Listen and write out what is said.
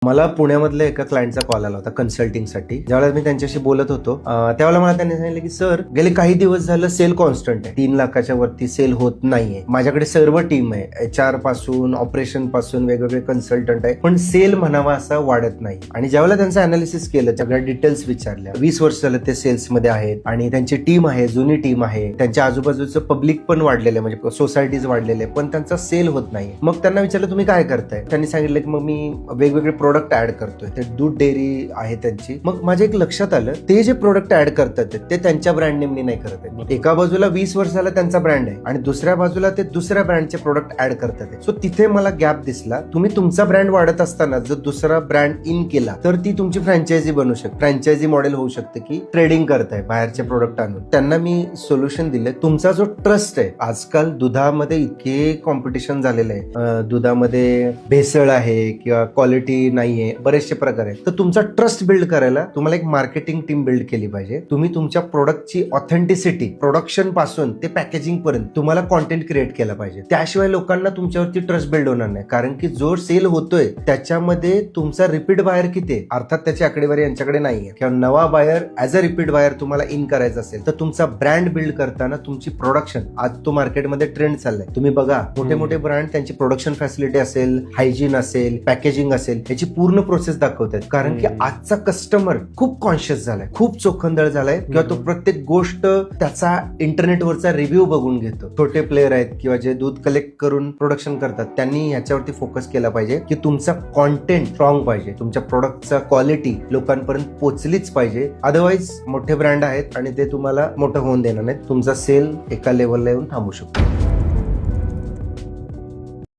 मला पुण्यामधल्या एका क्लायंटचा कॉल आला होता कन्सल्टिंगसाठी. ज्यावेळेला मी त्यांच्याशी बोलत होतो त्यावेळेला मला त्यांनी सांगितलं की सर, गेले काही दिवस झालं सेल कॉन्स्टंट आहे, 3 लाखाच्या वरती सेल होत नाहीये. माझ्याकडे सर्व टीम आहे, HR पासून ऑपरेशन पासून वेगवेगळे कन्सल्टंट आहे, पण सेल म्हणावा असा वाढत नाही. आणि ज्यावेळेला त्यांचं अनालिसिस केलं, सगळ्या डिटेल्स विचारल्या, 20 वर्ष झालं ते सेल्स मध्ये आहेत आणि त्यांची टीम आहे, जुनी टीम आहे, त्यांच्या आजूबाजूचं पब्लिक पण वाढलेलं आहे, म्हणजे सोसायटीज वाढलेले, पण त्यांचा सेल होत नाही. मग त्यांना विचारलं तुम्ही काय करताय? त्यांनी सांगितलं की मग मी वेगवेगळे प्रोडक्ट ऍड करतोय, ते दूध डेअरी आहे त्यांची. मग माझ्या एक लक्षात आलं, ते जे प्रोडक्ट ऍड करतात ते त्यांच्या ब्रँड नेमनी नाही करत आहेत. एका बाजूला 20 वर्षाला त्यांचा ब्रँड आहे आणि दुसऱ्या बाजूला ते दुसऱ्या ब्रँडचे प्रोडक्ट ऍड करतात. सो तिथे मला गॅप दिसला. तुम्ही तुमचा ब्रँड वाढत असताना जर दुसरा ब्रँड इन केला तर ती तुमची फ्रँचायझी बनू शकते. फ्रँचायझी मॉडेल होऊ शकते की ट्रेडिंग करताय बाहेरचे प्रोडक्ट आणून. त्यांना मी सोल्युशन दिलं. तुमचा जो ट्रस्ट आहे, आजकाल दुधामध्ये इतके कॉम्पिटिशन झालेलं आहे, दुधामध्ये भेसळ आहे किंवा क्वालिटी नाहीये, बरेचसे प्रकार आहेत. तर तुमचा ट्रस्ट बिल्ड करायला तुम्हाला एक मार्केटिंग टीम बिल्ड केली पाहिजे. तुम्ही तुमच्या प्रोडक्टची ऑथेंटिसिटी, प्रोडक्शन पासून ते पॅकेजिंग पर्यंत तुम्हाला कॉन्टेंट क्रिएट केला पाहिजे. त्याशिवाय लोकांना तुमच्यावरती ट्रस्ट बिल्ड होणार नाही. कारण की जो सेल होतोय त्याच्यामध्ये तुमचा रिपीट बायर किती आहे, अर्थात त्याची आकडेवारी यांच्याकडे नाहीये, किंवा नवा buyer as a repeat buyer तुम्हाला इन करायचा असेल तर तुमचा ब्रँड बिल्ड करताना तुमची प्रोडक्शन, आज तो मार्केटमध्ये ट्रेंड चाललाय, तुम्ही बघा मोठे मोठे ब्रँड त्यांची प्रोडक्शन फॅसिलिटी असेल, हायजीन असेल, पॅकेजिंग असेल, याची पूर्ण प्रोसेस दाखवतात. कारण की आजचा कस्टमर खूप कॉन्शियस झालाय, खूप चोखंदळ झालाय, किंवा तो प्रत्येक गोष्ट त्याचा इंटरनेटवरचा रिव्ह्यू बघून घेतो. छोटे प्लेयर आहेत किंवा जे दूध कलेक्ट करून प्रोडक्शन करतात, त्यांनी ह्याच्यावरती फोकस केला पाहिजे की तुमचा कॉन्टेंट स्ट्रॉंग पाहिजे, तुमच्या प्रोडक्टचा क्वालिटी लोकांपर्यंत पोहोचलीच पाहिजे. अदरवाईज मोठे ब्रँड आहेत आणि ते तुम्हाला मोठं होऊन देणार नाहीत. तुमचा सेल एका लेवलला येऊन थांबू शकतो.